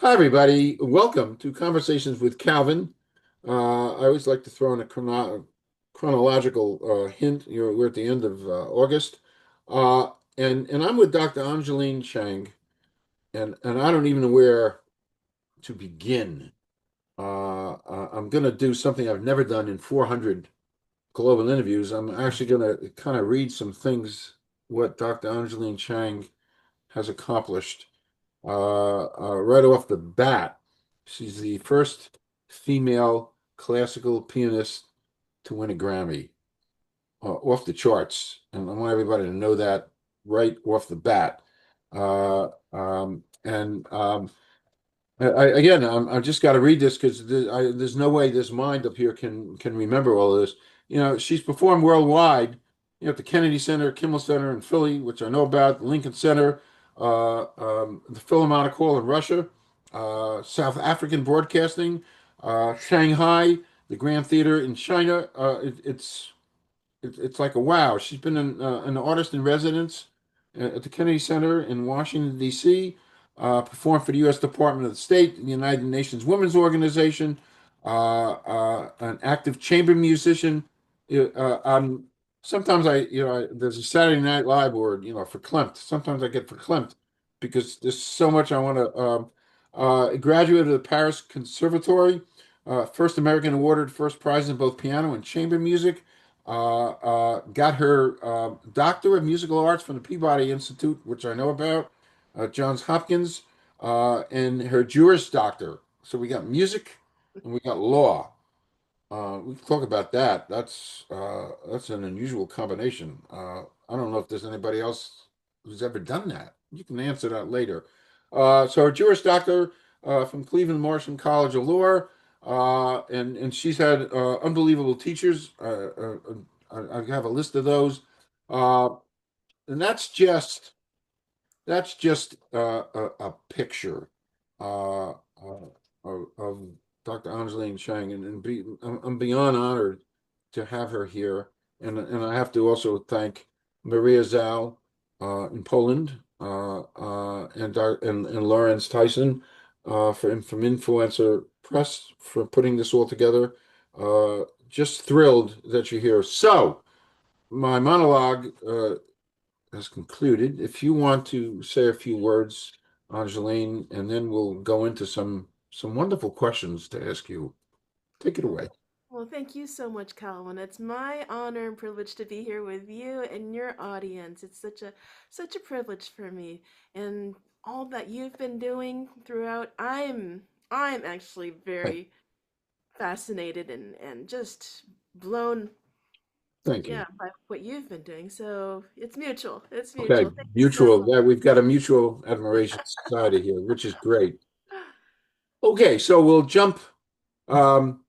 Hi, everybody. Welcome to Conversations with Calvin. I always like to throw in a chronological hint. We're at the end of August, uh, and I'm with Dr. Angelin Chang, and I don't even know where to begin. I'm going to do something I've never done in 400 global interviews. I'm actually going to kind of read some things what Dr. Angelin Chang has accomplished. Right off the bat, she's the first female classical pianist to win a Grammy, off the charts. And I want everybody to know that right off the bat. And again, I just got to read this because there's no way this mind up here can remember all of this. She's performed worldwide, at the Kennedy Center, Kimmel Center in Philly, which I know about, the Lincoln Center, the Philharmonic Hall in Russia, South African Broadcasting, Shanghai, the Grand Theater in China. It's like a wow. She's been an artist in residence at the Kennedy Center in Washington, D.C., performed for the U.S. Department of State, the United Nations Women's Organization, an active chamber musician. I'm sometimes there's a Saturday Night Live word, verklempt. Sometimes I get verklempt because there's so much I want to. Graduate of the Paris Conservatory, first American awarded first prize in both piano and chamber music. Got her Doctor of Musical Arts from the Peabody Institute, which I know about, Johns Hopkins, and her Juris Doctor. So we got music and we got law. We can talk about that. That's an unusual combination. I don't know if there's anybody else who's ever done that. You can answer that later. So her Juris Doctor from Cleveland Marshall College of Law, and she's had unbelievable teachers. I have a list of those, uh, and that's just a picture uh, of Dr. Angeline Chang, I'm beyond honored to have her here, and I have to also thank Maria Zsal in Poland, and Laurens Tijssen from Influencer Press for putting this all together. Just thrilled that you're here. So my monologue has concluded. If you want to say a few words, Angeline, and then we'll go into some wonderful questions to ask you. Take it away. Well, thank you so much, Calvin. It's my honor and privilege to be here with you and your audience. It's such a privilege for me, and all that you've been doing throughout. I'm actually Thank, very fascinated and just blown, thank yeah, you. by what you've been doing. So it's mutual. It's Okay, mutual. Thank you so mutual. much. Yeah, we've got a mutual admiration society here, which is great. Okay, so we'll jump. Um,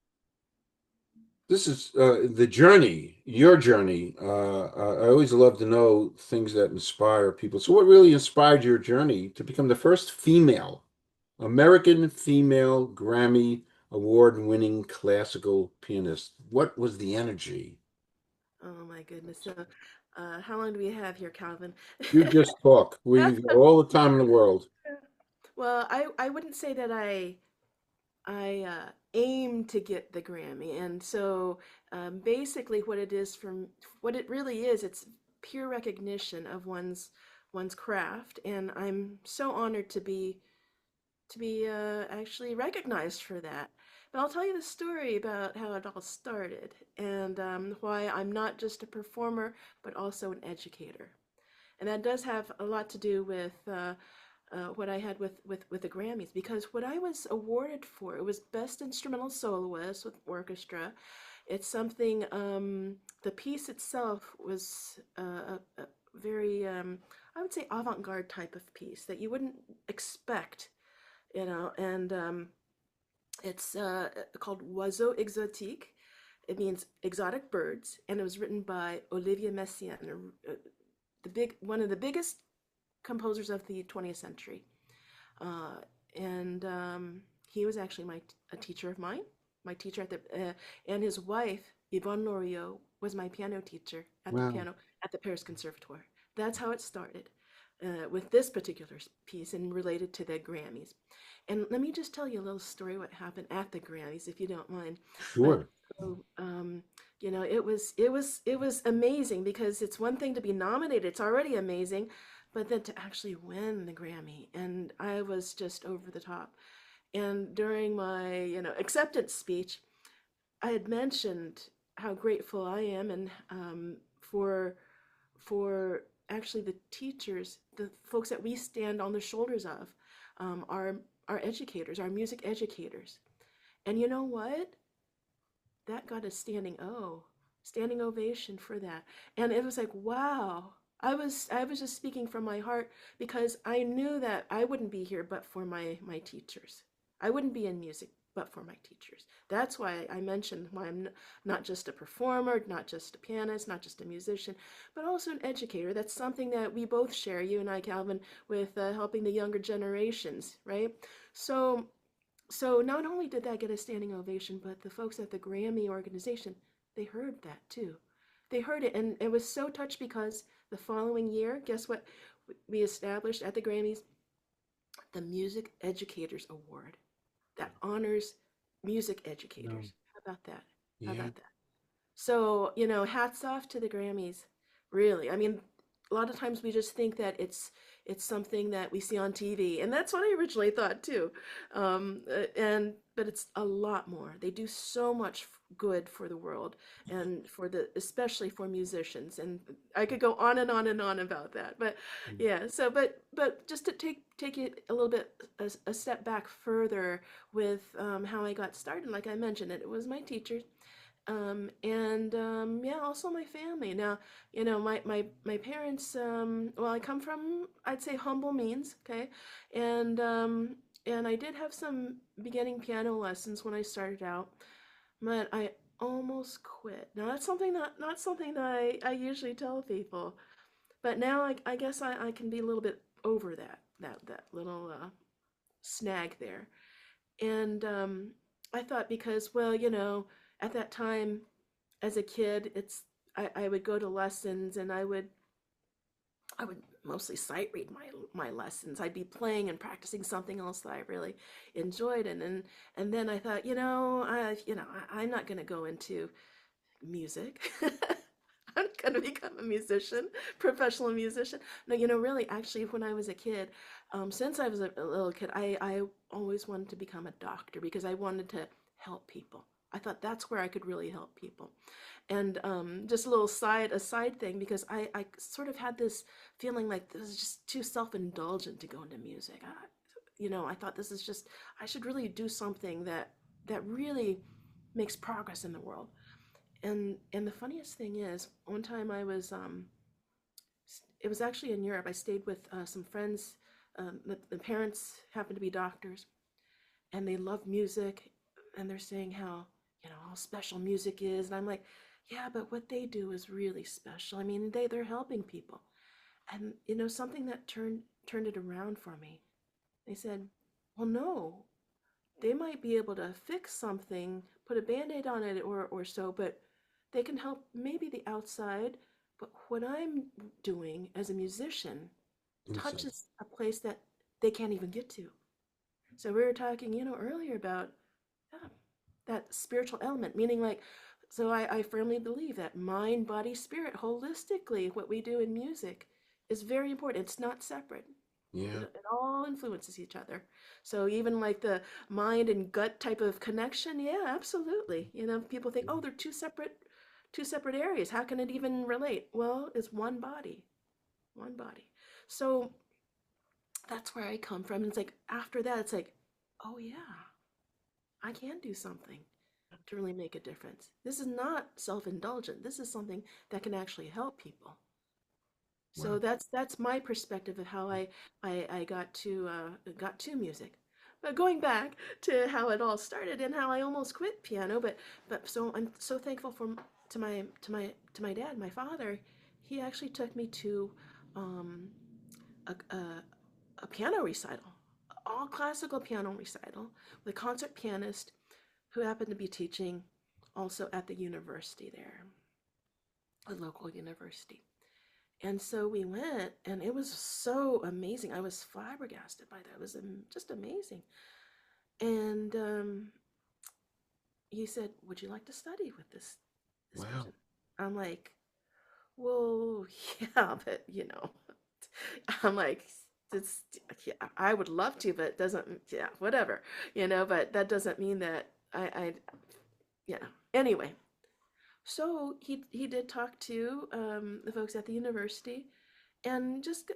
this is the journey, your journey. I always love to know things that inspire people. So, what really inspired your journey to become the first American female Grammy Award-winning classical pianist? What was the energy? Oh my goodness. So, how long do we have here, Calvin? You just talk. We've got all the time in the world. Well, I wouldn't say that I aim to get the Grammy, and so basically, what it really is, it's pure recognition of one's craft, and I'm so honored to be actually recognized for that. But I'll tell you the story about how it all started and why I'm not just a performer, but also an educator, and that does have a lot to do with what I had with the Grammys, because what I was awarded for, it was Best Instrumental Soloist with Orchestra. It's something, the piece itself was a very, I would say, avant garde type of piece that you wouldn't expect, and it's called Oiseau Exotique. It means exotic birds, and it was written by Olivier Messiaen, one of the biggest composers of the 20th century. Uh, and he was actually a teacher of mine, my teacher and his wife, Yvonne Loriot, was my piano teacher at Wow. the Paris Conservatoire. That's how it started. with this particular piece and related to the Grammys. And let me just tell you a little story what happened at the Grammys, if you don't mind. But Sure. so, you know, it was amazing because it's one thing to be nominated; it's already amazing, but then to actually win the Grammy, and I was just over the top. And during my, acceptance speech, I had mentioned how grateful I am and for actually the teachers, the folks that we stand on the shoulders of, our educators, our music educators. And you know what? That got a standing ovation for that. And it was like, wow. I was just speaking from my heart because I knew that I wouldn't be here but for my teachers. I wouldn't be in music but for my teachers. That's why I mentioned why I'm not just a performer, not just a pianist, not just a musician, but also an educator. That's something that we both share, you and I, Calvin, with helping the younger generations, right? So so not only did that get a standing ovation, but the folks at the Grammy organization, they heard that too. They heard it, and it was so touched because the following year, guess what? We established at the Grammys the Music Educators Award that honors music No. educators. How about that? How Yeah. about that? So, hats off to the Grammys. Really. I mean, a lot of times we just think that it's something that we see on TV, and that's what I originally thought too. And but it's a lot more. They do so much good for the world and for the especially for musicians. And I could go on and on and on about that. But yeah, so but just to take it a little bit a step back further with how I got started, like I mentioned, it was my teacher and yeah, also my family. Now, my parents. Well, I come from, I'd say, humble means. Okay, and and I did have some beginning piano lessons when I started out, but I almost quit. Now that's something not something that I usually tell people, but now I guess I can be a little bit over that little snag there. And I thought because, well, at that time as a kid, I would go to lessons and I would mostly sight read my lessons. I'd be playing and practicing something else that I really enjoyed, and then I thought, I'm not going to go into music. I'm going to become a musician, professional musician. No, really, actually, when I was a kid, since I was a little kid, I always wanted to become a doctor because I wanted to help people. I thought that's where I could really help people. And just a little aside thing, because I sort of had this feeling like this is just too self-indulgent to go into music. I thought this is just, I should really do something that really makes progress in the world. And the funniest thing is, one time it was actually in Europe. I stayed with some friends. The parents happened to be doctors, and they love music, and they're saying how special music is, and I'm like, yeah, but what they do is really special. I mean, they're helping people, and something that turned it around for me. They said, well, no, they might be able to fix something, put a band-aid on it or so, but they can help maybe the outside. But what I'm doing as a musician Inside. touches a place that they can't even get to. So we were talking, earlier about yeah, that spiritual element, meaning like, so I firmly believe that mind, body, spirit, holistically, what we do in music is very important. It's not separate. It, Yeah. it all influences each other. So even like the mind and gut type of connection, yeah, absolutely. People think, oh, they're two separate areas. How can it even relate? Well, it's one body, one body. So that's where I come from. And it's like after that, it's like, oh yeah, I can do something to really make a difference. This is not self-indulgent. This is something that can actually help people. So Wow. that's my perspective of how I got to music. But going back to how it all started and how I almost quit piano, but so I'm so thankful to my dad, my father. He actually took me to um, a piano recital, all classical piano recital with a concert pianist who happened to be teaching also at the university there, a local university. And so we went, and it was so amazing. I was flabbergasted by that. It was just amazing. And he said, "Would you like to study with this Wow. person?" I'm like, "Well, yeah, but I'm like, it's yeah, I would love to, but it doesn't, yeah, whatever, but that doesn't mean that I yeah. Anyway, so he did talk to the folks at the university, and just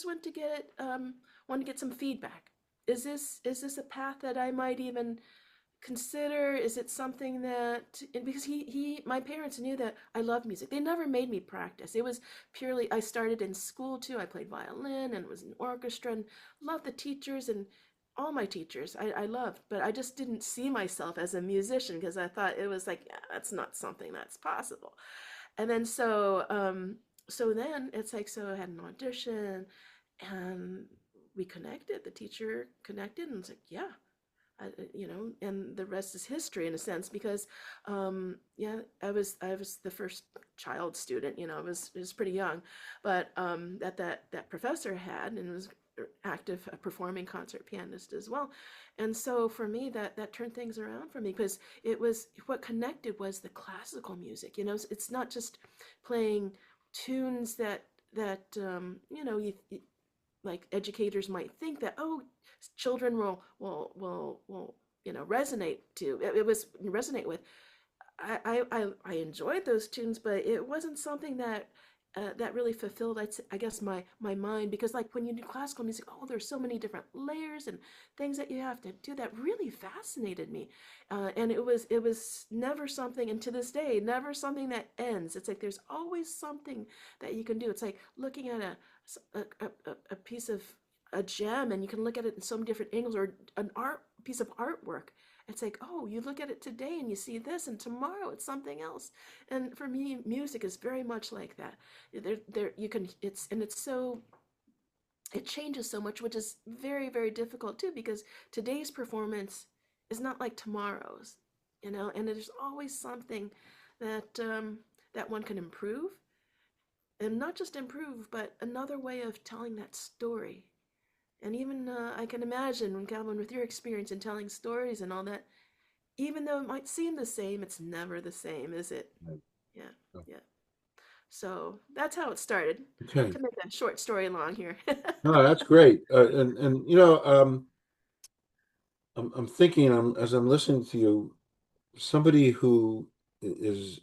went to get wanted to get some feedback. Is this a path that I might even consider? Is it something that, and because he my parents knew that I love music. They never made me practice. It was purely, I started in school too. I played violin and was in orchestra and loved the teachers, and all my teachers I loved, but I just didn't see myself as a musician because I thought it was like, yeah, that's not something that's possible. And then so then it's like, so I had an audition, and we connected. The teacher connected and was like, yeah, and the rest is history in a sense, because yeah, I was the first child student. I was pretty young, but that professor had, and was active, performing concert pianist as well. And so for me, that turned things around for me, because it was, what connected was the classical music. It's not just playing tunes that like educators might think that, oh, children will resonate to. It was resonate with. I enjoyed those tunes, but it wasn't something that really fulfilled, I guess, my mind, because like when you do classical music, oh, there's so many different layers and things that you have to do that really fascinated me, and it was never something, and to this day, never something that ends. It's like there's always something that you can do. It's like looking at a piece of a gem, and you can look at it in so many different angles, or an art piece of artwork. It's like, oh, you look at it today and you see this, and tomorrow it's something else. And for me, music is very much like that. There you can, it's so, it changes so much, which is very, very difficult too, because today's performance is not like tomorrow's, and there's always something that one can improve, and not just improve, but another way of telling that story. And even I can imagine, when Calvin, with your experience in telling stories and all that, even though it might seem the same, it's never the same, is it? Yeah, yeah. So that's how it started. Okay. To make a short story long here. No, that's great. And I'm thinking, as I'm listening to you, somebody who is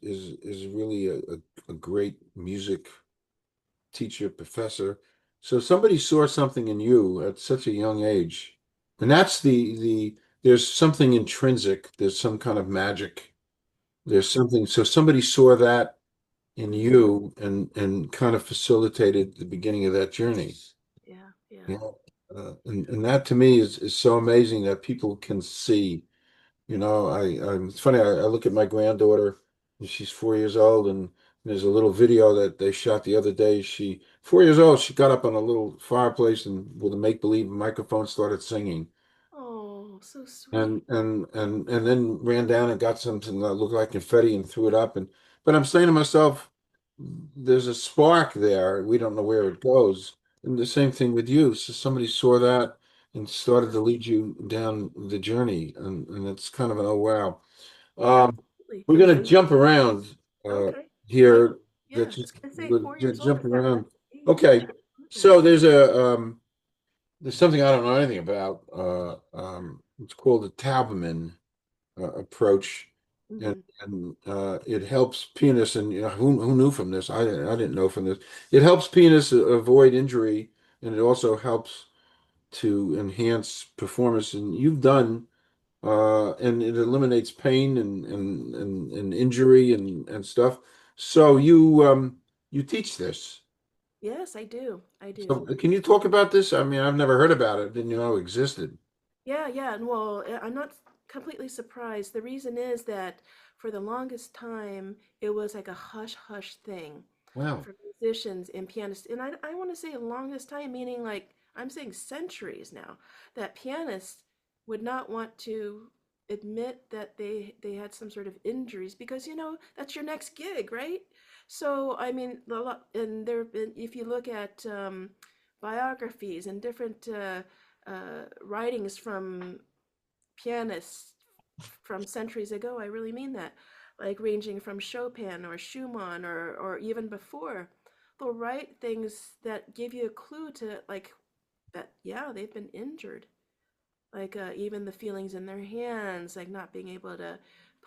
really a great music teacher, professor. So somebody saw something in you at such a young age, and that's the there's something intrinsic. There's some kind of magic. There's something. So somebody saw that in Hmm. you and kind of facilitated the beginning of that journey. Yeah, yeah. Yeah. And that to me is so amazing that people can see. It's funny. I look at my granddaughter, and she's 4 years old, and there's a little video that they shot the other day. 4 years old, she got up on a little fireplace and with a make-believe microphone started singing, Oh, so and sweet. and and and then ran down and got something that looked like confetti and threw it up. But I'm saying to myself, there's a spark there. We don't know where it goes. And the same thing with you. So somebody saw that and started to lead you down the journey, and it's kind of an oh wow. Um, Absolutely. we're gonna jump around Okay. I here. Yeah, I Let's was just gonna say 4 years old. jump Yeah, around. that's the age. Okay, Absolutely. so there's something I don't know anything about. It's called the Taubman approach, and Hmm. it helps pianists. And who knew from this? I didn't know from this. It helps pianists avoid injury, and it also helps to enhance performance. And you've done. And it eliminates pain and injury and stuff. So you teach this. Yes, I do. I So do. can you talk about this? I mean, I've never heard about it. Didn't know it existed. Yeah, yeah. And well, I'm not completely surprised. The reason is that for the longest time, it was like a hush hush thing Wow. for musicians and pianists. And I want to say longest time, meaning like I'm saying centuries now, that pianists would not want to admit that they had some sort of injuries, because that's your next gig, right? So, I mean, and there have been, if you look at biographies and different writings from pianists from centuries ago, I really mean that, like ranging from Chopin or Schumann or even before, they'll write things that give you a clue to like that, yeah, they've been injured. Like even the feelings in their hands, like not being able to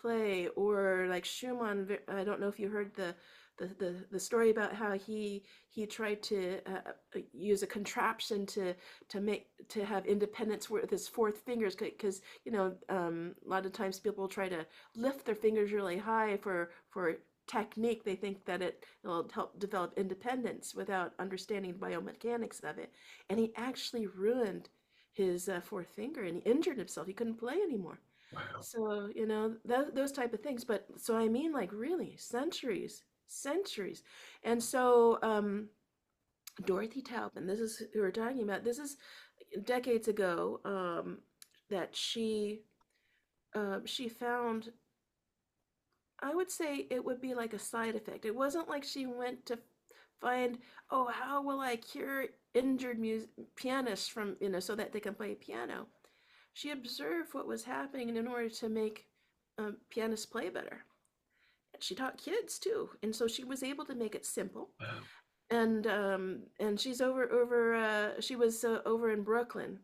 play, or like Schumann. I don't know if you heard the story about how he tried to use a contraption to have independence with his fourth fingers, because a lot of times people try to lift their fingers really high for technique. They think that it will help develop independence without understanding the biomechanics of it, and he actually ruined his fourth finger and he injured himself. He couldn't play anymore. Wow. So, those type of things. But so I mean, like really centuries, centuries. And so, Dorothy Taubman, this is who we're talking about. This is decades ago, that she found, I would say it would be like a side effect. It wasn't like she went to find, oh, how will I cure injured pianists from, so that they can play piano. She observed what was happening in order to make pianists play better. She taught kids too, and so she was able to make it simple. Wow. And she's over she was over in Brooklyn,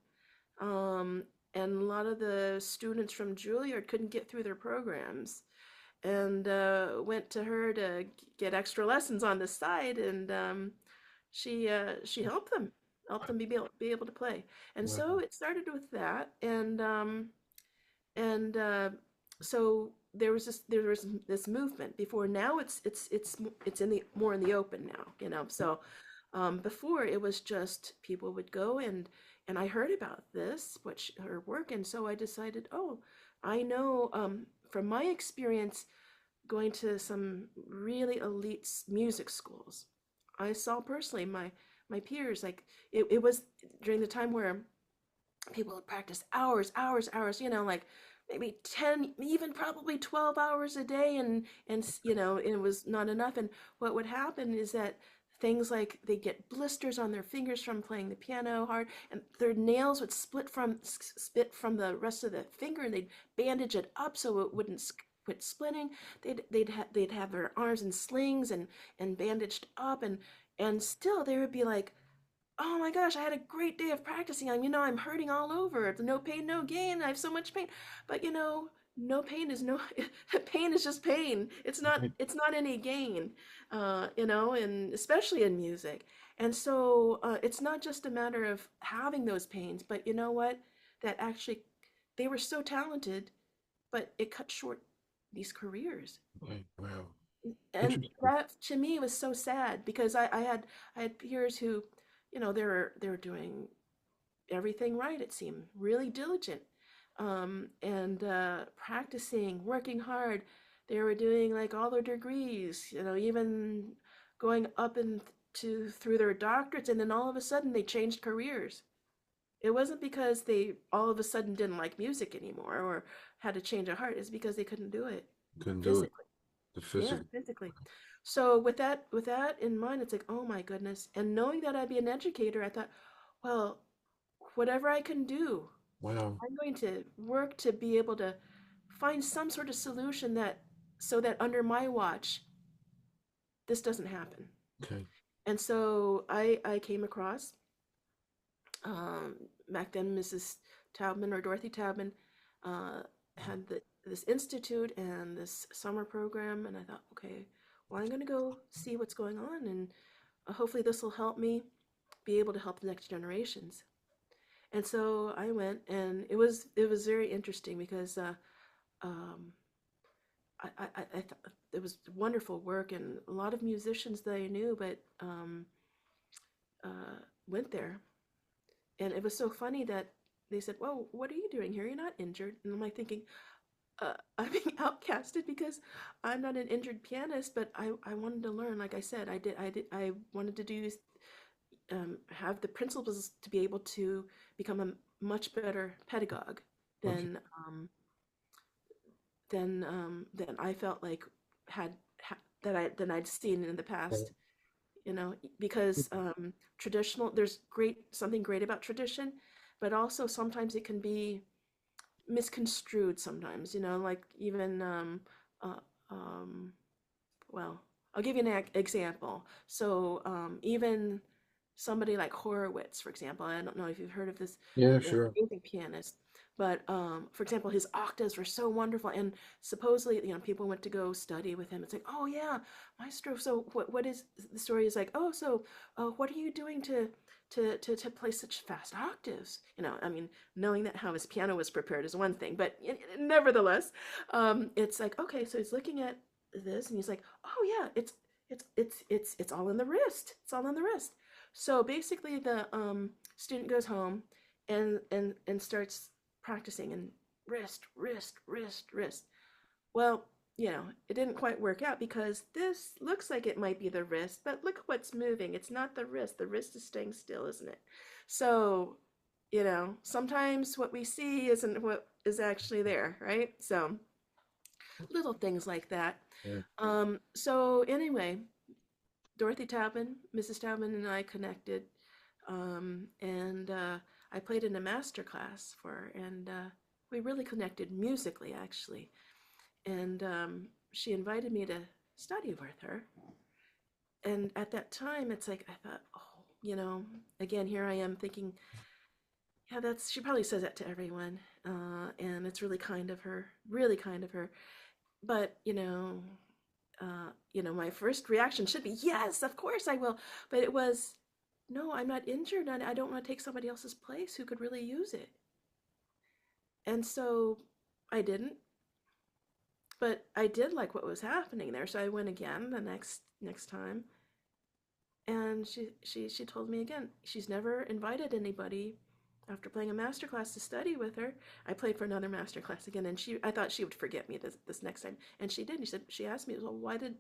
um, and a lot of the students from Juilliard couldn't get through their programs, and went to her to get extra lessons on the side, and she helped them be able to play. And so Wow. it started with that, and so there was this movement before. Now it's in the more in the open now, so before it was just people would go, and I heard about this, her work, and so I decided, oh, I know, from my experience going to some really elite music schools, I saw personally my peers, like it was during the time where people would practice hours, hours, hours, like maybe 10, even probably 12 hours a day, and it was not enough. And what would happen is that things like they get blisters on their fingers from playing the piano hard, and their nails would split from the rest of the finger, and they'd bandage it up so it wouldn't quit splitting. They'd have their arms in slings and bandaged up, and still they would be like, oh my gosh, I had a great day of practicing. I'm hurting all over. No pain, no gain. I have so much pain. But no pain is no pain is just pain. Right. It's not any gain. And especially in music. And so it's not just a matter of having those pains, but you know what? That actually they were so talented, but it cut short these careers. Right. Wow. And Interesting. that to me was so sad, because I had peers who, they were doing everything right, it seemed, really diligent, and practicing, working hard. They were doing like all their degrees, even going up into through their doctorates, and then all of a sudden they changed careers. It wasn't because they all of a sudden didn't like music anymore or had a change of heart. It's because they couldn't do it Couldn't do it. physically. The Yeah, physical. physically. So with that in mind, it's like, oh my goodness. And knowing that I'd be an educator, I thought, well, whatever I can do, Wow. I'm going to work to be able to find some sort of solution that so that under my watch, this doesn't happen. Okay. And so I came across, um, back then Mrs. Taubman, or Dorothy Taubman, uh, had this institute and this summer program, and I thought, okay, well, I'm going to go see what's going on, and hopefully this will help me be able to help the next generations. And so I went, and it was very interesting because um, I thought it was wonderful work, and a lot of musicians that I knew, but went there. And it was so funny that they said, "Well, what are you doing here? You're not injured." And I'm like thinking, I'm being outcasted because I'm not an injured pianist, but I wanted to learn. Like I said, I wanted to have the principles to be able to become a much better pedagogue Okay. than than I felt like had I'd seen in the past. Because traditional, there's something great about tradition, but also sometimes it can be misconstrued sometimes, like even uh, um, well, I'll give you an example. So even somebody like Horowitz, for example, I don't know if you've heard of this Yeah, sure. amazing pianist, but for example, his octaves were so wonderful, and supposedly, people went to go study with him. It's like, oh yeah, maestro. So what is the story? Is like, oh, so what are you doing to play such fast octaves? I mean, knowing that how his piano was prepared is one thing, but nevertheless, it's like, okay, so he's looking at this and he's like, oh yeah, it's all in the wrist. It's all in the wrist. So basically, the student goes home and starts practicing and wrist, wrist, wrist, wrist. Well, it didn't quite work out because this looks like it might be the wrist, but look what's moving. It's not the wrist. The wrist is staying still, isn't it? So, sometimes what we see isn't what is actually there, right? So, little things like that. Yeah. So anyway, Dorothy Taubman, Mrs. Taubman, and I connected, and I played in a master class for her, and we really connected musically, actually. And she invited me to study with her. And at that time, it's like I thought, oh, again, here I am thinking, yeah, she probably says that to everyone, and it's really kind of her, really kind of her. But my first reaction should be, yes, of course I will. But it was, no, I'm not injured. I don't want to take somebody else's place who could really use it. And so I didn't, but I did like what was happening there. So I went again the next time. And she told me again, she's never invited anybody after playing a master class to study with her. I played for another master class again, and I thought she would forget me this next time, and she did. She asked me, well, why didn't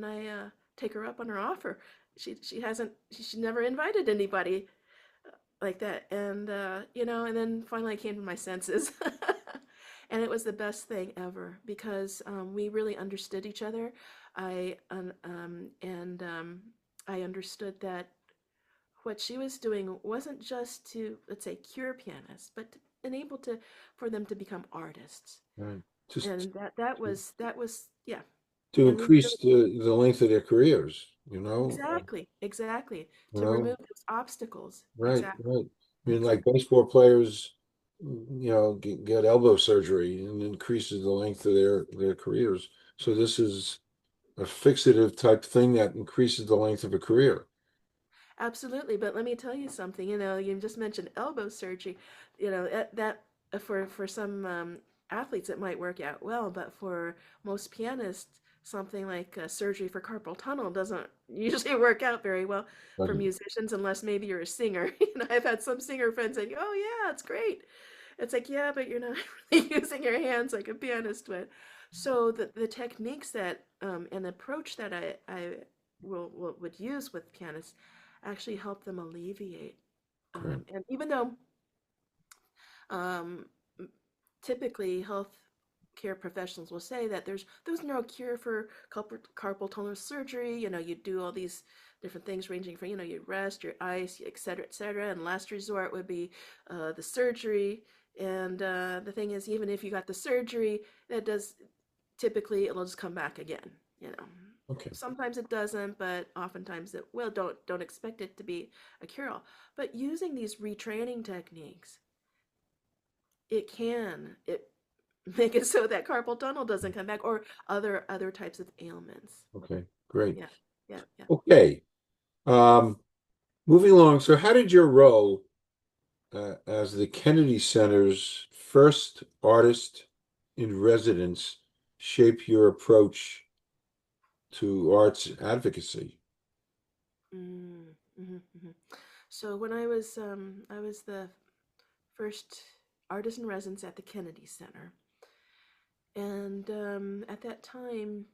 I take her up on her offer? She never invited anybody like that, and and then finally I came to my senses. And it was the best thing ever because we really understood each other. I and I understood that what she was doing wasn't just to, let's say, cure pianists, but to enable for them to become artists. Right. Just And that was yeah. to And we increase really, the length of their careers, exactly, you to know, remove those obstacles. right, Exactly, right. I mean, like exactly. baseball players, get elbow surgery and increases the length of their careers. So this is a fixative type thing that increases the length of a career. Absolutely, but let me tell you something. You just mentioned elbow surgery. That for some athletes it might work out well, but for most pianists, something like surgery for carpal tunnel doesn't usually work out very well for Doesn't. musicians, unless maybe you're a singer. I've had some singer friends saying, "Oh yeah, it's great." It's like, yeah, but you're not really using your hands like a pianist would. So the techniques that and approach that I would use with pianists actually help them alleviate. Correct. And even though um, typically health care professionals will say that there's no cure for carpal tunnel surgery. You do all these different things ranging from, you rest, your ice, et cetera, et cetera. And last resort would be the surgery. And the thing is, even if you got the surgery, that does typically it'll just come back again. You know, Okay. sometimes it doesn't, but oftentimes it will. Don't expect it to be a cure-all. But using these retraining techniques, it make it so that carpal tunnel doesn't come back, or other types of ailments. Okay. Great. Yeah, yeah, yeah. Okay. Um, Moving along. So, how did your role as the Kennedy Center's first artist in residence shape your approach to arts advocacy? Mm, hmm. So when I was the first artist in residence at the Kennedy Center, and at that time,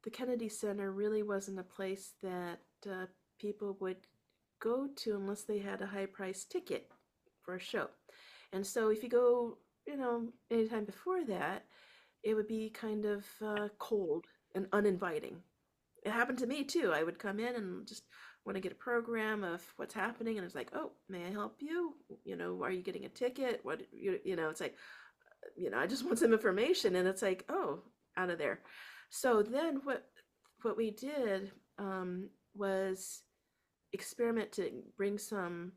the Kennedy Center really wasn't a place that people would go to unless they had a high price ticket for a show. And so if you go, anytime before that, it would be kind of cold. and uninviting. It happened to me too. I would come in and just want to get a program of what's happening, and it's like, oh, may I help you? Are you getting a ticket? What it's like, I just want some information, and it's like, oh, out of there. So then what we did was experiment to bring some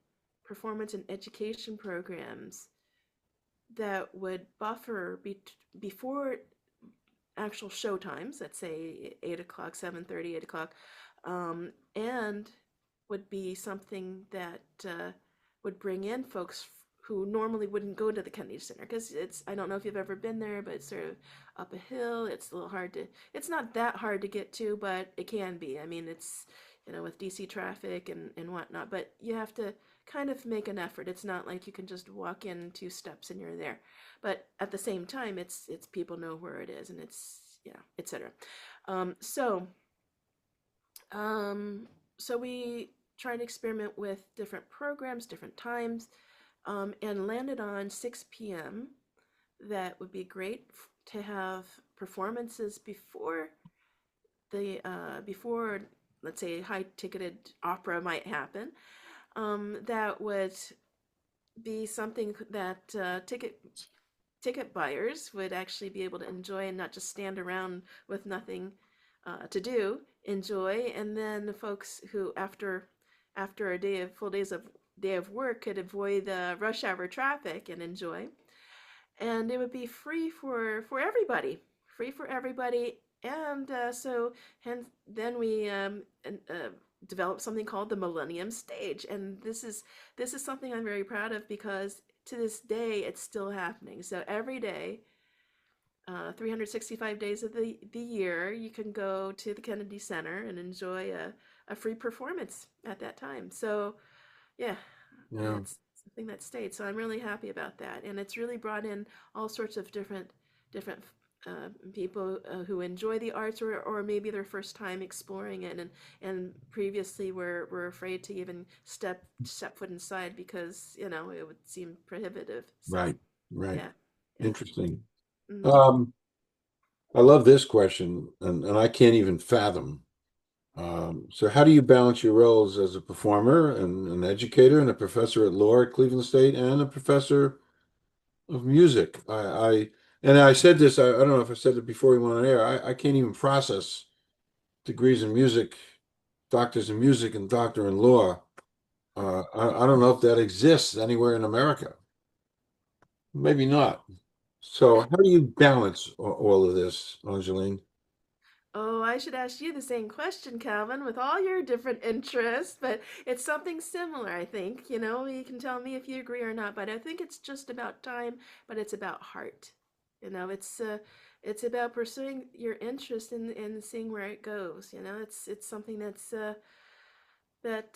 performance and education programs that would buffer before actual show times, let's say 8 o'clock, 7:30, 8 o'clock, and would be something that would bring in folks who normally wouldn't go to the Kennedy Center, because I don't know if you've ever been there, but it's sort of up a hill. It's a little hard it's not that hard to get to, but it can be. I mean, it's, with DC traffic and whatnot, but you have to kind of make an effort. It's not like you can just walk in 2 steps and you're there. But at the same time, it's people know where it is, and it's, etc. So we tried to experiment with different programs, different times, and landed on 6 p.m. That would be great to have performances before let's say high ticketed opera might happen. That would be something that ticket buyers would actually be able to enjoy, and not just stand around with nothing to do, enjoy. And then the folks who after a full day of work could avoid the rush hour traffic and enjoy. And it would be free for everybody, and so hence then we developed something called the Millennium Stage, and this is something I'm very proud of, because to this day it's still happening. So every day, 365 days of the year, you can go to the Kennedy Center and enjoy a free performance at that time. So yeah, Yeah. it's something that stayed. So I'm really happy about that, and it's really brought in all sorts of different people who enjoy the arts, or maybe their first time exploring it, and previously were afraid to even step foot inside, because it would seem prohibitive. So Right. Right. yeah, yeah. Interesting. Hmm. Um, I love this question, and I can't even fathom. So how do you balance your roles as a performer and an educator and a professor at law at Cleveland State and a professor of music? And I said this, I don't know if I said it before we went on air. I can't even process degrees in music, doctors in music and doctor in law. I don't know if that exists anywhere in America. Maybe not. So how do you balance all of this, Angeline? Oh, I should ask you the same question, Calvin, with all your different interests, but it's something similar, I think. You can tell me if you agree or not, but I think it's just about time, but it's about heart. It's about pursuing your interest in seeing where it goes. It's something that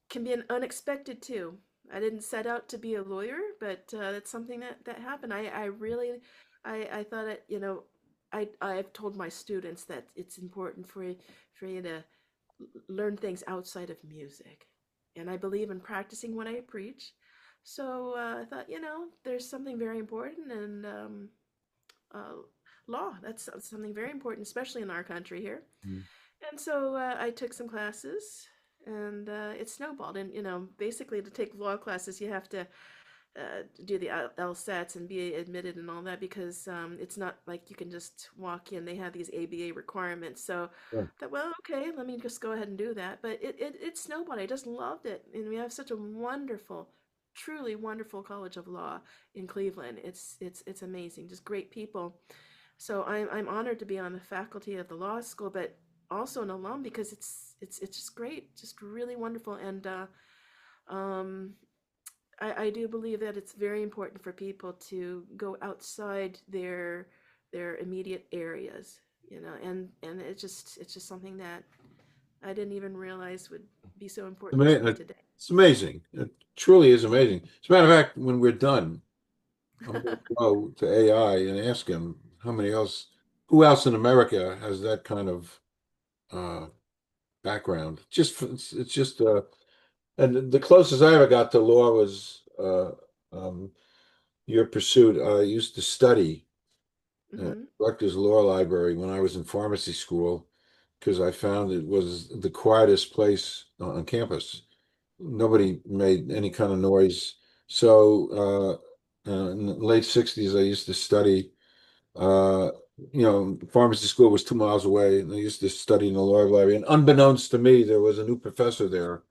can be an unexpected too. I didn't set out to be a lawyer, but that's something that happened. I really, I thought it, I've told my students that it's important for you to learn things outside of music, and I believe in practicing what I preach. So I thought, there's something very important, and uh, law. That's something very important, especially in our country here. Mm. And so I took some classes, and it snowballed. And basically, to take law classes, you have to do the LSATs and be admitted and all that, because it's not like you can just walk in. They have these ABA requirements. So Yeah. I thought, well, okay, let me just go ahead and do that. But it snowballed. I just loved it, and we have such a wonderful, truly wonderful College of Law in Cleveland. It's amazing, just great people. So I'm honored to be on the faculty of the law school, but also an alum, because it's just great, just really wonderful. And um, I do believe that it's very important for people to go outside their immediate areas, and it's just something that I didn't even realize would be so important to me today. It's amazing. It truly is amazing. As a matter of fact, when we're done, I'm going to go to AI and ask him who else in America has that kind of uh, background. It's just, and the closest I ever got to law was um, your pursuit. I used to study Mm-hmm. Rutgers Law Library when I was in pharmacy school because I found it was the quietest place on campus. Nobody made any kind of noise. So in the late 60s, I used to study. Uh, Pharmacy school was 2 miles away, and I used to study in the law library. And unbeknownst to me, there was a new professor there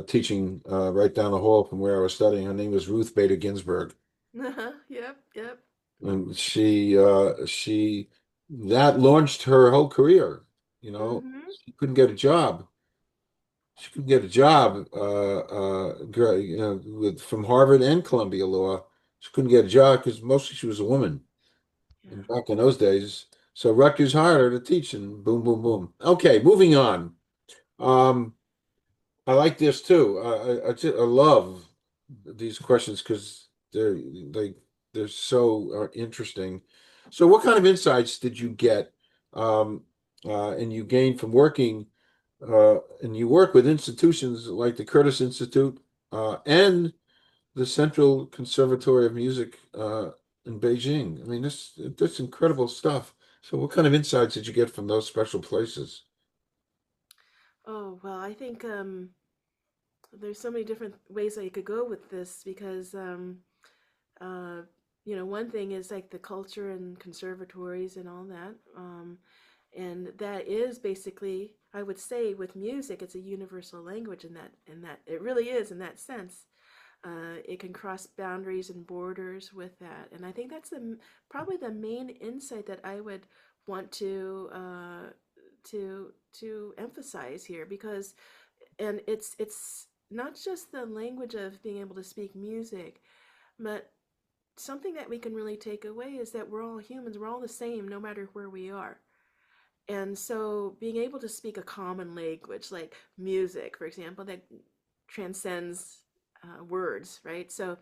teaching right down the hall from where I was studying. Her name was Ruth Bader Ginsburg, Uh-huh. Yep, yep. and she that launched her whole career. You know, Mm-hmm. she couldn't get a job. She couldn't get a job from Harvard and Columbia Law. She couldn't get a job because mostly she was a woman. Yeah. And back in those days, so Rutgers hired her to teach, and boom, boom, boom. Okay, moving on. Um, I like this too. I love these questions because they're so interesting. So, what kind of insights did you get, um, and you gained from working, and you work with institutions like the Curtis Institute, and the Central Conservatory of Music, in Beijing? I mean, this incredible stuff. So, what kind of insights did you get from those special places? Oh, well, I think there's so many different ways that you could go with this because uh, one thing is like the culture and conservatories and all that. And that is basically, I would say, with music, it's a universal language in that it really is in that sense. It can cross boundaries and borders with that, and I think that's probably the main insight that I would want to emphasize here because, and it's not just the language of being able to speak music, but something that we can really take away is that we're all humans, we're all the same no matter where we are. And so being able to speak a common language like music, for example, that transcends words, right? So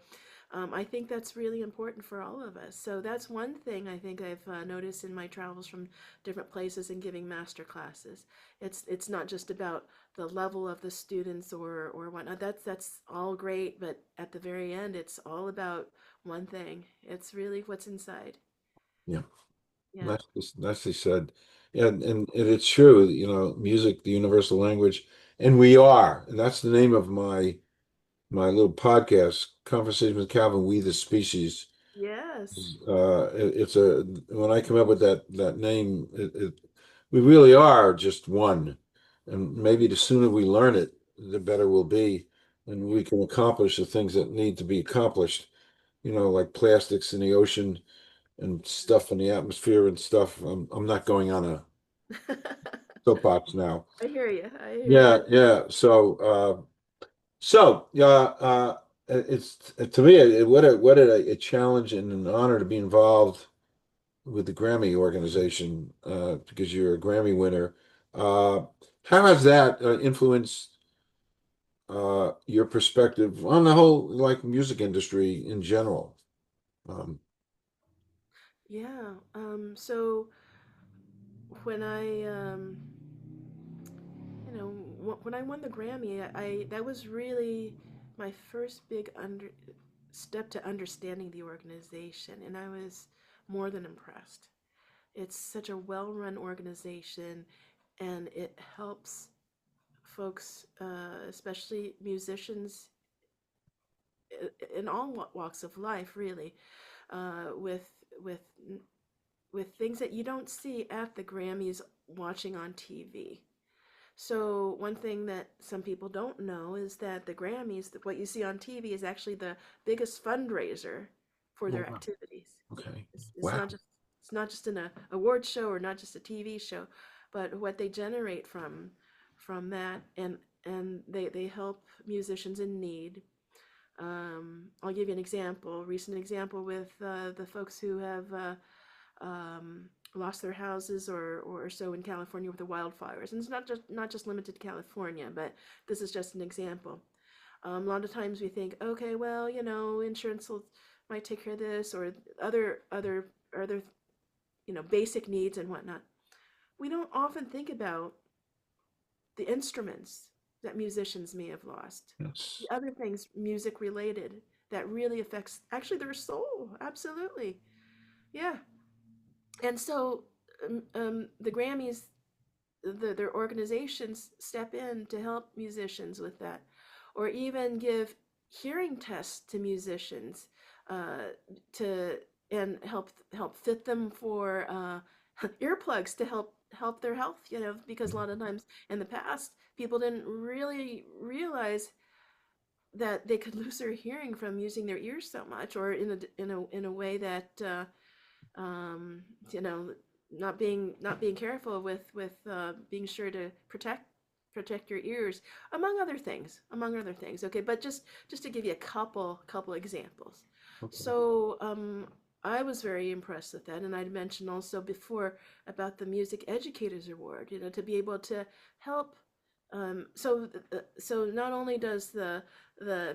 I think that's really important for all of us. So that's one thing I think I've noticed in my travels from different places and giving master classes. It's not just about the level of the students or whatnot. That's all great, but at the very end, it's all about one thing. It's really what's inside. Yeah. Yeah. Nicely said. Yeah, and it's true, music, the universal language, and we are. And that's the name of my little podcast, Conversation with Calvin, We the Species. Yes. It's a when I come up with that name, we really are just one. And maybe the sooner we learn it, the better we'll be, and we can accomplish the things that need to be accomplished, like plastics in the ocean and stuff in the atmosphere and stuff. I'm not going on a soapbox now. I hear you. I hear Yeah, you. yeah. So it's to me what a challenge and an honor to be involved with the Grammy organization because you're a Grammy winner. Uh, how has that influenced your perspective on the whole like music industry in general? Um, Yeah. So when when I won the Grammy, I that was really my first big under step to understanding the organization, and I was more than impressed. It's such a well-run organization, and it helps folks, especially musicians, in all walks of life, really, with with with things that you don't see at the Grammys watching on TV. So one thing that some people don't know is that the Grammys, what you see on TV, is actually the biggest fundraiser for oh, their wow. activities. Okay. It's Wow. not just an award show or not just a TV show, but what they generate from that, and they help musicians in need. I'll give you an example, recent example with the folks who have lost their houses or so in California with the wildfires. And it's not just limited to California, but this is just an example. A lot of times we think, okay, well, insurance might take care of this or other basic needs and whatnot. We don't often think about the instruments that musicians may have lost, Yes. the other things music related that really affects actually their soul. Absolutely, yeah. And so the Grammys, their organizations step in to help musicians with that, or even give hearing tests to musicians uh, to and help fit them for earplugs to help their health. You know, because a lot of times in the past, people didn't really realize that they could lose their hearing from using their ears so much, or in a way that um, you know, not being careful with being sure to protect your ears, among other things. Okay, but just to give you a couple examples. Okay. So I was very impressed with that, and I'd mentioned also before about the Music Educators Award. You know, to be able to help. So not only does the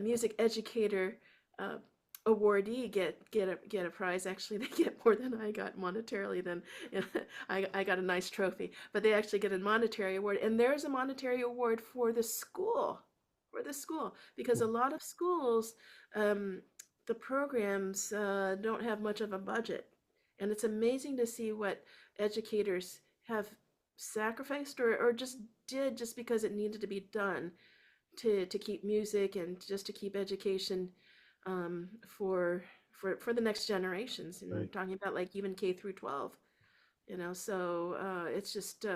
music educator uh, awardee get a prize. Actually, they get more than I got monetarily. Than you know, I got a nice trophy, but they actually get a monetary award. And there's a monetary award for the school, because a lot of schools, um, the programs don't have much of a budget, and it's amazing to see what educators have sacrificed or just did just because it needed to be done to keep music and just to keep education for the next generations. And we're Right. talking about like even K through 12, you know. So it's just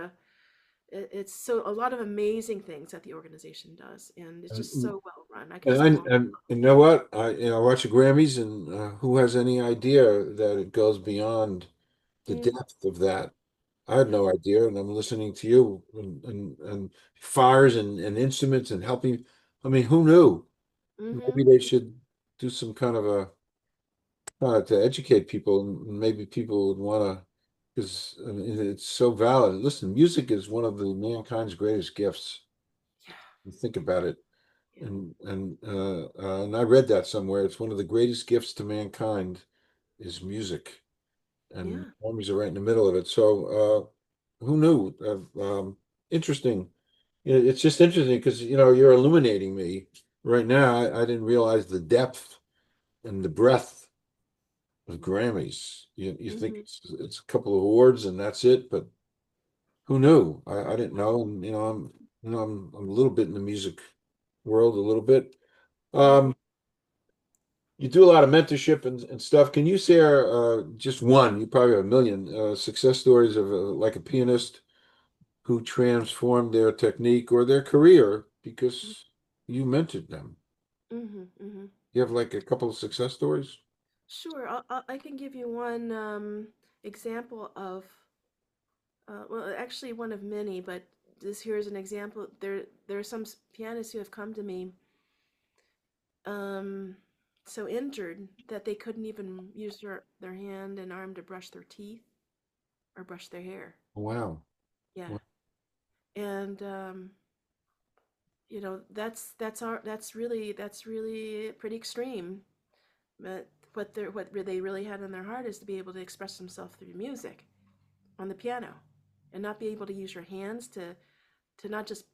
it's so a lot of amazing things that the organization does, and it's just And, so well run. I could and, just go on. you know what? I watch the Grammys, and who has any idea that it goes beyond the Mm, depth of that? I had yeah. no idea, and I'm listening to you and fires and instruments and helping. I mean, who knew? Mm-hmm. Maybe they should do some kind of a to educate people, and maybe people would want to, because I mean, it's so valid. Listen, music is one of the mankind's greatest gifts. Yeah. You think about it, Yeah. and I read that somewhere. It's one of the greatest gifts to mankind is music, and Yeah. armies are right in the middle of it. So, who knew? Interesting. It's just interesting because you're illuminating me right now. I didn't realize the depth and the breadth of Grammys. You think Mm-hmm. it's a couple of awards and that's it, but who knew? I didn't know, and I'm a little bit in the music world, a little bit. Mm-hmm. Um, you do a lot of mentorship and stuff. Can you share just one? You probably have a million success stories of like a pianist who transformed their technique or their career because you mentored them. Mm-hmm. Mm-hmm. You have like a couple of success stories? Sure. I can give you one example of well, actually one of many, but this here is an example. There are some pianists who have come to me um, so injured that they couldn't even use their hand and arm to brush their teeth or brush their hair. Wow. Yeah, and that's really pretty extreme. But what they really had in their heart is to be able to express themselves through music on the piano, and not be able to use your hands to not just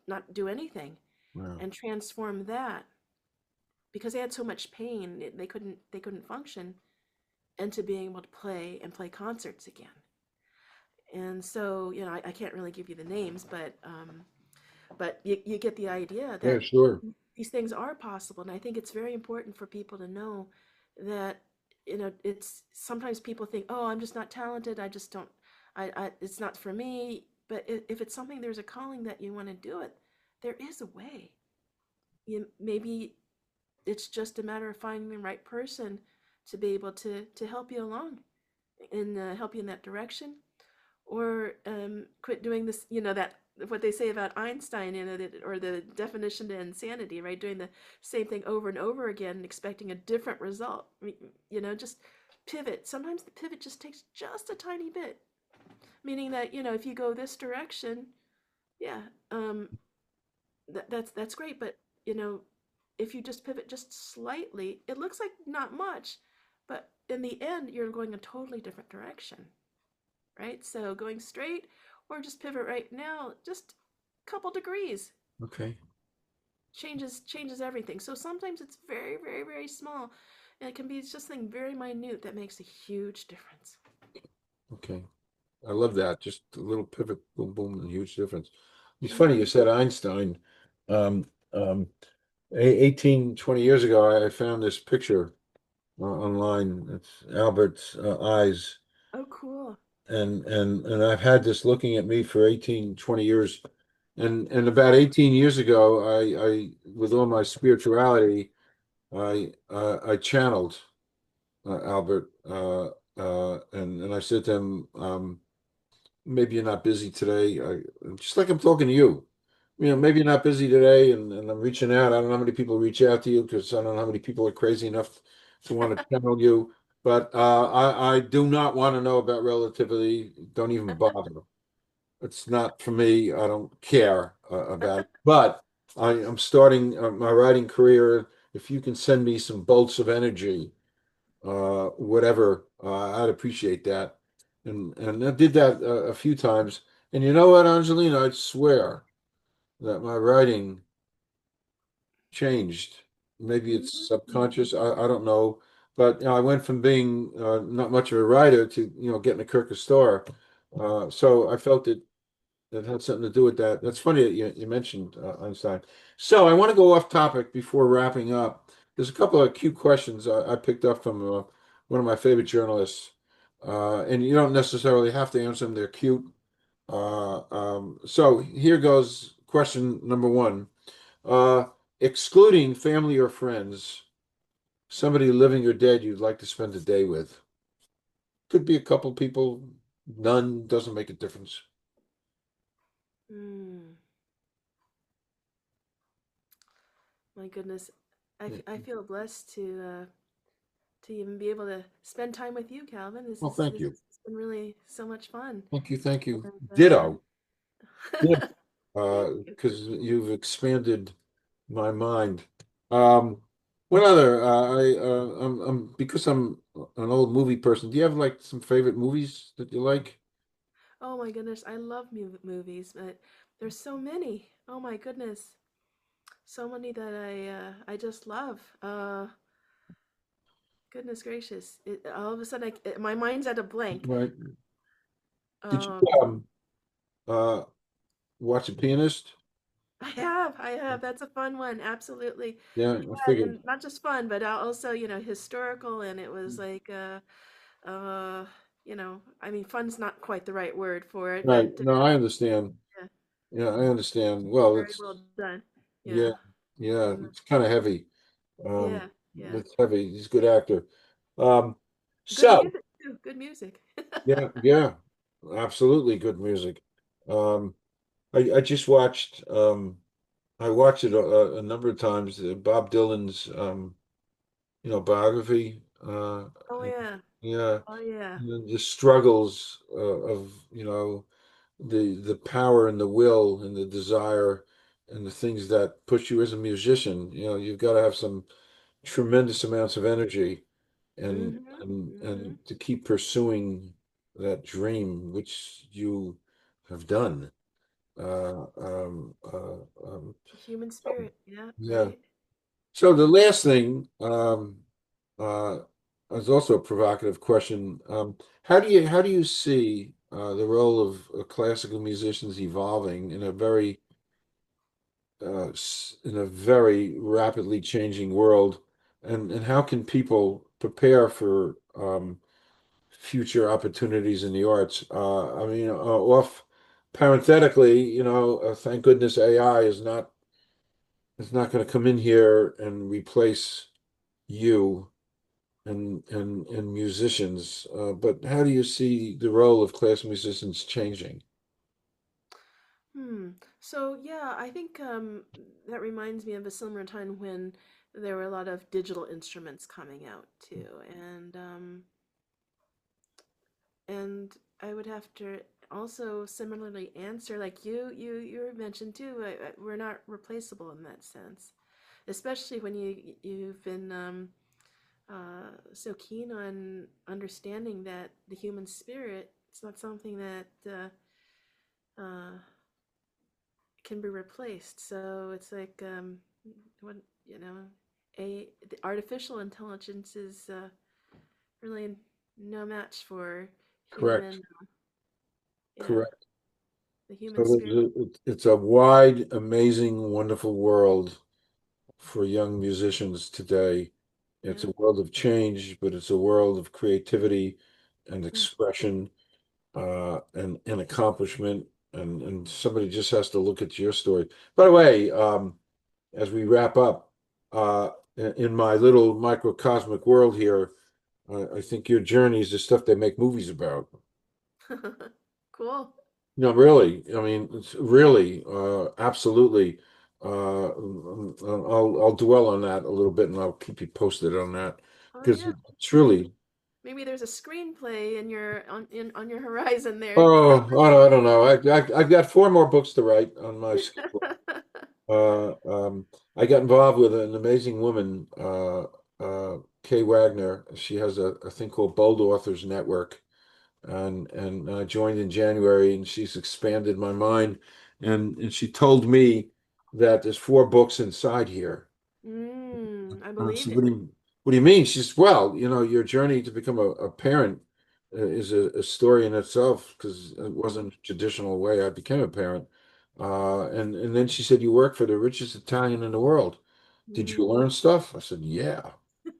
not do anything Wow. and transform that because they had so much pain they couldn't function into being able to play concerts again. And so I can't really give you the names, but you get the idea Yeah, that sure. these things are possible. And I think it's very important for people to know that it's sometimes people think, oh, I'm just not talented, I just don't, it's not for me. But if it's something, there's a calling that you want to do it, there is a way. Maybe it's just a matter of finding the right person to be able to help you along and help you in that direction, or quit doing this. That what they say about Einstein, or the definition to insanity, right? Doing the same thing over and over again and expecting a different result. Just pivot. Sometimes the pivot just takes just a tiny bit, meaning that if you go this direction, yeah, that's great, but you know if you just pivot just slightly, it looks like not much, but in the end, you're going a totally different direction, right? So going straight or just pivot right now, just a couple degrees Okay. changes everything. So sometimes it's very, very, very small, and it can be just something very minute that makes a huge difference. Okay. I love that. Just a little pivot, boom, boom, and a huge difference. It's funny you Hmm. said Einstein. Um, um, 18, 20 years ago, I found this picture online. It's Albert's eyes. Oh, cool. And I've had this looking at me for 18, 20 years. And about 18 years ago, I with all my spirituality, I channeled Albert, and I said to him, maybe you're not busy today. Just like I'm talking to you. Maybe you're not busy today, and I'm reaching out. I don't know how many people reach out to you because I don't know how many people are crazy enough to want to channel you. But I do not want to know about relativity. Don't even bother. It's not for me. I don't care about it. But I'm starting my writing career. If you can send me some bolts of energy, whatever, I'd appreciate that. And I did that a few times. And you know what, Angelina, I swear that my writing changed. Maybe it's Mm. subconscious. I don't know. But I went from being not much of a writer to getting a Kirkus star. So I felt that had something to do with that. That's funny that you mentioned Einstein. So I want to go off topic before wrapping up. There's a couple of cute questions I picked up from one of my favorite journalists, and you don't necessarily have to answer them. They're cute. So here goes question number one. Uh, Excluding family or friends, somebody living or dead you'd like to spend a day with. Could be a couple people, none, doesn't make a difference. Mm. My goodness, I feel blessed to even be able to spend time with you, Calvin. Well, thank This you. has been really so much fun. Thank you. Thank you. And Ditto. Yeah. thank you. Because you've expanded my mind. Um, what other? Because I'm an old movie person. Do you have like some favorite movies that you like? Oh my goodness, I love movies, but there's so many. Oh my goodness, so many that I just love. Goodness gracious! All of a sudden, my mind's at a blank. Right. Did you Um, uh watch a pianist? I have. That's a fun one. Absolutely. Yeah, I Yeah, figured. and not just fun, but also, historical, and it was like, uh, I mean, fun's not quite the right word for it, Right. but No, I understand. yeah, Yeah, I understand. Well, very it's well done. yeah, Yeah, yeah, and it's kind of heavy. yeah, yeah. It's heavy. He's a good actor. Um, Good so music too. Good music. yeah, yeah, absolutely good music. Um, I just watched. I watched it a number of times. Bob Dylan's, biography. Oh yeah. Yeah, Oh yeah. the struggles of the power and the will and the desire and the things that push you as a musician. You've got to have some tremendous amounts of energy and Mhm. Mhm. and to keep pursuing that dream, which you have done. Uh, um, uh, um, Human so, spirit. Yeah. yeah. Right. So the last thing uh, is also a provocative question. How do you see the role of classical musicians evolving in a very rapidly changing world, and how can people prepare for future opportunities in the arts? I mean, off parenthetically, thank goodness AI is not going to come in here and replace you and musicians. But how do you see the role of classical musicians changing? Hmm. So yeah, I think that reminds me of a similar time when there were a lot of digital instruments coming out too, and I would have to also similarly answer like you mentioned too. We're not replaceable in that sense, especially when you've been so keen on understanding that the human spirit, it's not something that uh, can be replaced. So it's like what you know, the artificial intelligence is really no match for Correct. even yeah, Correct. the human So spirit. it's a wide, amazing, wonderful world for young musicians today. It's Yeah. a world of change, but it's a world of creativity and Mm. expression, and accomplishment. And somebody just has to look at your story. By the way, as we wrap up, in my little microcosmic world here, I think your journey is the stuff they make movies about. Cool. No, really. I mean, it's really, absolutely. I'll dwell on that a little bit, and I'll keep you posted on that Oh because yeah. it's Maybe really. maybe there's a screenplay in your on your horizon there, Oh, Calvin. I don't know. I've got four more books to write on my schedule. Uh, um, I got involved with an amazing woman, Kay Wagner. She has a thing called Bold Authors Network, and I joined in January, and she's expanded my mind, and she told me that there's four books inside here. I And I believe said, it. what do you mean? She says, well, your journey to become a parent, is a story in itself because it wasn't a traditional way I became a parent. And then she said, you work for the richest Italian in the world. Did you Mm. learn stuff? I said, yeah.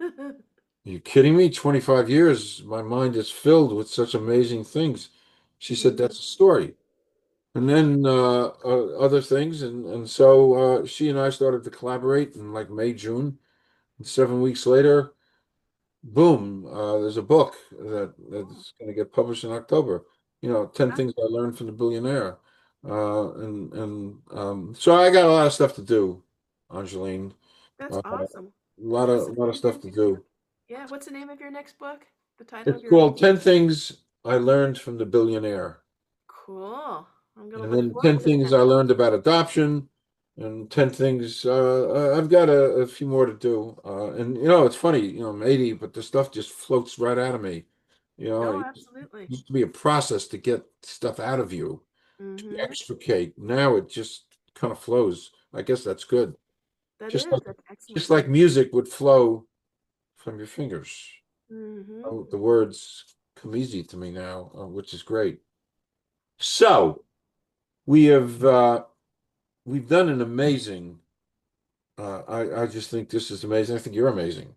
Are you kidding me? 25 years, my mind is filled with such amazing things. She said, Mm. that's a story. And then other things. And so she and I started to collaborate in like May, June. And 7 weeks later, boom, there's a book that's going to get published in October. 10 That, things I learned from the billionaire. So I got a lot of stuff to do, Angeline. that's A awesome. a What's the lot of name of your stuff to do. yeah, what's the name of your next book? The title It's of your called 10 Things I Learned from the Billionaire. cool. I'm gonna And look then forward 10 to things that. I learned about adoption, and 10 things, I've got a few more to do. And it's funny, I'm 80, but the stuff just floats right out of me. Oh, It absolutely. used to be a process to get stuff out of you, to Mm-hmm. extricate. Now it just kind of flows. I guess that's good. Just like That's just excellent. like music would flow from your fingers. Mm-hmm. Oh, the words come easy to me now, which is great. So we have we've done an amazing. I just think this is amazing. I think you're amazing,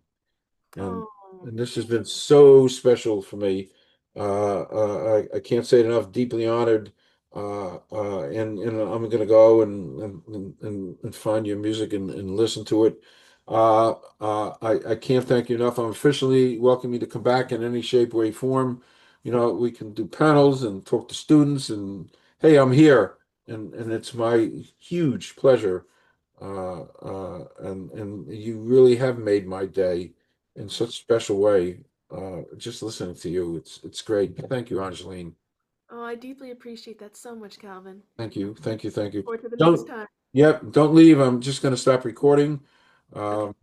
and Oh, and this has thank been you. so special for me. I can't say it enough. Deeply honored, and I'm going to go and find your music and listen to it. I can't thank you enough. I'm officially welcome you to come back in any shape, way, form. We can do panels and talk to students, and hey, I'm here, and it's my huge pleasure, and you really have made my day in such a special way. Just listening to you, it's great. Thank you, Angeline. Oh, I deeply appreciate that so much, Calvin. Thank you, thank you, thank Look you. forward to the next Don't, time. yep, don't leave. I'm just going to stop recording. Okay.